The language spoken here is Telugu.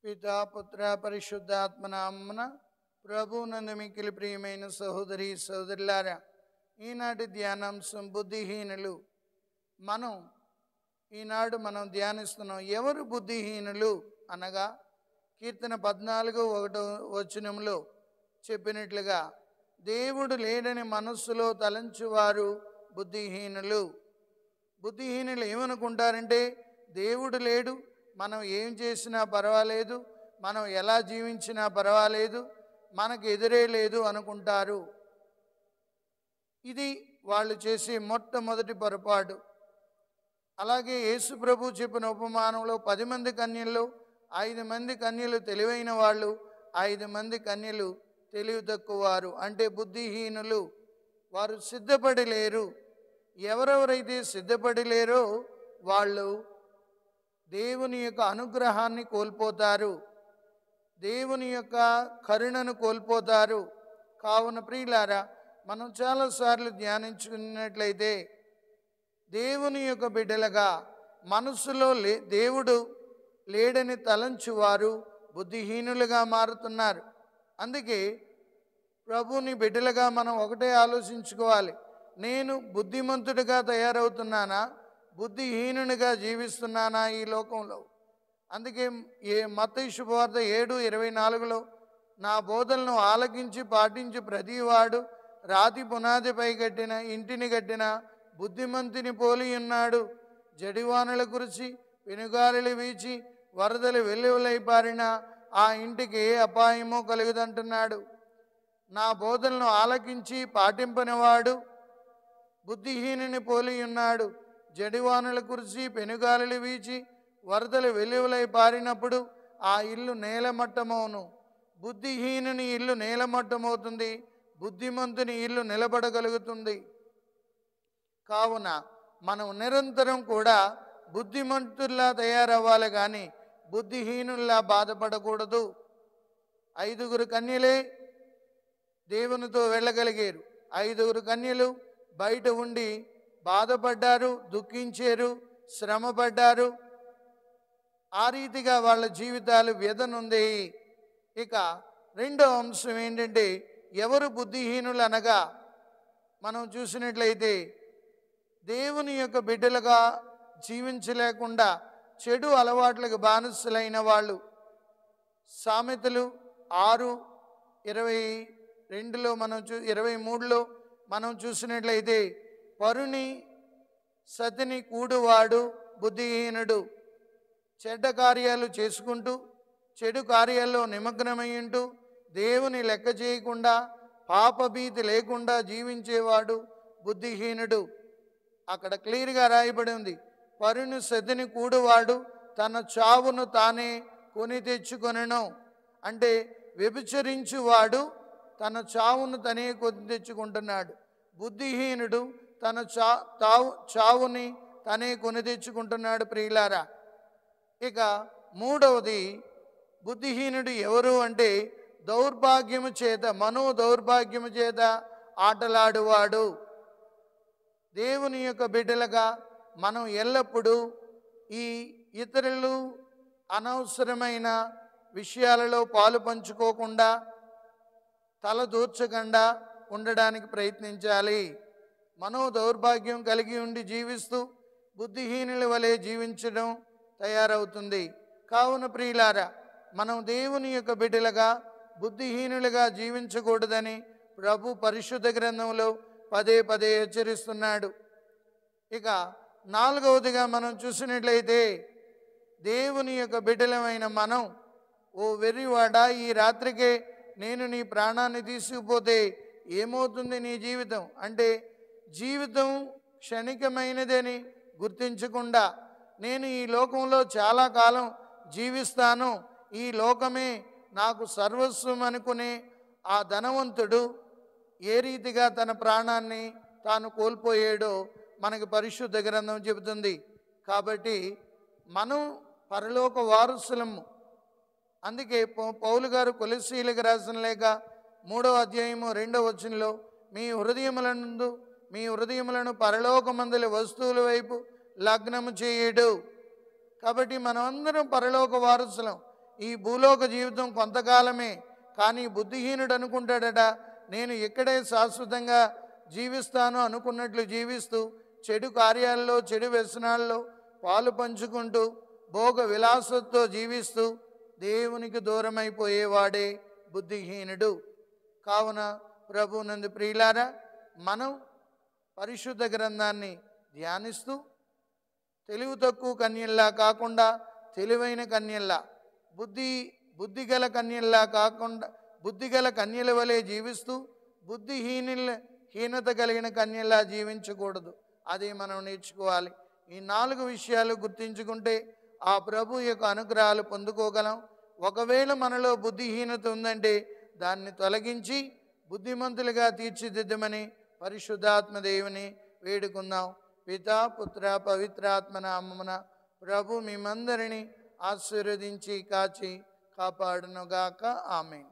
పితా పుత్ర పరిశుద్ధాత్మనామమున ప్రభువునందు మిక్కిలి ప్రియమైన సహోదరి సహోదరులారా, ఈనాటి ధ్యానాంశం బుద్ధిహీనులు. ఈనాడు మనం ధ్యానిస్తున్నాం. ఎవరు బుద్ధిహీనులు అనగా కీర్తన 14:1 చెప్పినట్లుగా దేవుడు లేడని మనస్సులో తలంచువారు బుద్ధిహీనులు. బుద్ధిహీనులు ఏమనుకుంటారంటే దేవుడు లేడు, మనం ఏం చేసినా పర్వాలేదు, మనం ఎలా జీవించినా పర్వాలేదు, మనకు ఎదురే లేదు అనుకుంటారు. ఇది వాళ్ళు చేసే మొట్టమొదటి పొరపాటు. అలాగే యేసు ప్రభు చెప్పిన ఉపమానంలో 10 మంది కన్యల్లో 5 మంది కన్యలు తెలివైన వాళ్ళు, 5 మంది కన్యలు తెలివి తక్కువవారు, అంటే బుద్ధిహీనులు. వారు సిద్ధపడి లేరు. ఎవరెవరైతే సిద్ధపడి లేరో వాళ్ళు దేవుని యొక్క అనుగ్రహాన్ని కోల్పోతారు, దేవుని యొక్క కరుణను కోల్పోతారు. కావున ప్రియులారా, మనం చాలాసార్లు ధ్యానించుకున్నట్లయితే దేవుని యొక్క బిడ్డలుగా మనసులో దేవుడు లేడని తలంచువారు బుద్ధిహీనులుగా మారుతున్నారు. అందుకే ప్రభుని బిడ్డలుగా మనం ఒకటే ఆలోచించుకోవాలి, నేను బుద్ధిమంతుడిగా తయారవుతున్నానా, బుద్ధిహీనునిగా జీవిస్తున్నానా ఈ లోకంలో? అందుకే మత్తయి శుభవార్త 7:24 నా బోధనను ఆలకించి పాటించి ప్రతివాడు రాతి పునాదిపై కట్టిన ఇంటిని కట్టిన బుద్ధిమంతుని పోలి ఉన్నాడు. జడివానల కురిసి పెనుగాలులు వీచి వరదలు వెల్లువలై పారిన ఆ ఇంటికి ఏ అపాయమో కలుగుదంటున్నాడు. నా బోధనను ఆలకించి పాటింపనివాడు బుద్ధిహీనుని పోలి ఉన్నాడు. జడివానల కురిసి పెనుగాలులు వీచి వరదలు వెల్లువలై పారినప్పుడు ఆ ఇల్లు నేలమట్టమవును. బుద్ధిహీనుని ఇల్లు నేలమట్టమవుతుంది, బుద్ధిమంతుని ఇల్లు నిలబడగలుగుతుంది. కావున మనం నిరంతరం కూడా బుద్ధిమంతుల్లా తయారవ్వాలి, కానీ బుద్ధిహీనుల్లా బాధపడకూడదు. 5 కన్యలే దేవునితో వెళ్ళగలిగారు. 5 కన్యలు బయట ఉండి బాధపడ్డారు, దుఃఖించారు, శ్రమపడ్డారు. ఆ రీతిగా వాళ్ళ జీవితాలు వ్యధనుంది. ఇక రెండో అంశం ఏంటంటే ఎవరు బుద్ధిహీనులు అనగా, మనం చూసినట్లయితే దేవుని యొక్క బిడ్డలుగా జీవించలేకుండా చెడు అలవాట్లకు బానిసలైన వాళ్ళు. సామెతలు 6:22 23 మనం చూసినట్లయితే పరుని సతిని కూడువాడు బుద్ధిహీనుడు. చెడ్డ కార్యాలు చేసుకుంటూ చెడు కార్యాల్లో నిమగ్నమయ్యుంటూ దేవుని లెక్క చేయకుండా పాపభీతి లేకుండా జీవించేవాడు బుద్ధిహీనుడు. అక్కడ క్లియర్గా రాయబడి ఉంది, పరుని సతిని కూడువాడు తన చావును తానే కొని తెచ్చుకొనెను. అంటే వ్యభిచరించువాడు తన చావును తనే కొని తెచ్చుకుంటున్నాడు. బుద్ధిహీనుడు తన చావుని తనే కొని తెచ్చుకుంటున్నాడు. ప్రియులారా, ఇక మూడవది బుద్ధిహీనుడు ఎవరు అంటే దౌర్భాగ్యము చేత మనోదౌర్భాగ్యము చేత ఆటలాడువాడు. దేవుని యొక్క బిడ్డలుగా మనం ఎల్లప్పుడూ ఈ ఇతరులు అనవసరమైన విషయాలలో పాలు పంచుకోకుండా తల దూర్చకుండా ఉండడానికి ప్రయత్నించాలి. మనోదౌర్భాగ్యం కలిగి ఉండి జీవిస్తూ బుద్ధిహీనుల వలె జీవించడం తయారవుతుంది. కావున ప్రియులారా, మనం దేవుని యొక్క బిడ్డలుగా బుద్ధిహీనులుగా జీవించకూడదని ప్రభు పరిశుద్ధ గ్రంథంలో పదే హెచ్చరిస్తున్నాడు. ఇక నాలుగవదిగా మనం చూసినట్లయితే దేవుని యొక్క బిడ్డలమైన మనం, ఓ వెర్రివాడా, ఈ రాత్రికే నేను నీ ప్రాణాన్ని తీసుకుపోతే ఏమవుతుంది నీ జీవితం? అంటే జీవితం క్షణికమైనదని గుర్తించకుండా నేను ఈ లోకంలో చాలా కాలం జీవిస్తాను, ఈ లోకమే నాకు సర్వస్వం అనుకునే ఆ ధనవంతుడు ఏ రీతిగా తన ప్రాణాన్ని తాను కోల్పోయాడో మనకి పరిశుద్ధ గ్రంథం చెబుతుంది. కాబట్టి మనం పరలోక వారసులము. అందుకే పౌలు గారు కొలస్సీయులకు రాసిన లేఖ 3:2 మీ హృదయములను పరలోకమందలి వస్తువుల వైపు లగ్నము చేయడు. కాబట్టి మనం అందరం పరలోక వారసులం. ఈ భూలోక జీవితం కొంతకాలమే, కానీ బుద్ధిహీనుడు అనుకుంటాడట నేను ఇక్కడే శాశ్వతంగా జీవిస్తాను అనుకున్నట్లు జీవిస్తూ చెడు కార్యాల్లో చెడు వ్యసనాల్లో పాలు పంచుకుంటూ భోగ విలాసంతో జీవిస్తూ దేవునికి దూరమైపోయేవాడే బుద్ధిహీనుడు. కావున ప్రభునందు ప్రియులారా, మనం పరిశుద్ధ గ్రంథాన్ని ధ్యానిస్తూ తెలివి తక్కువ కన్యల్లా కాకుండా తెలివైన కన్యల్లా, బుద్ధిగల కన్యల్లా కాకుండా బుద్ధిగల కన్యల వలె జీవిస్తూ హీనత కలిగిన కన్యల్లా జీవించకూడదు. అది మనం నేర్చుకోవాలి. ఈ 4 విషయాలు గుర్తించుకుంటే ఆ ప్రభు యొక్క అనుగ్రహాలు పొందుకోగలం. ఒకవేళ మనలో బుద్ధిహీనత ఉందంటే దాన్ని తొలగించి బుద్ధిమంతులుగా తీర్చిదిద్దమని పరిశుద్ధాత్మ దేవుని వేడుకుందాం. పితా పుత్ర పవిత్రాత్మ నామమున ప్రభు మిమ్మందరినీ ఆశీర్వదించి కాచి కాపాడునుగాక. ఆమేన్.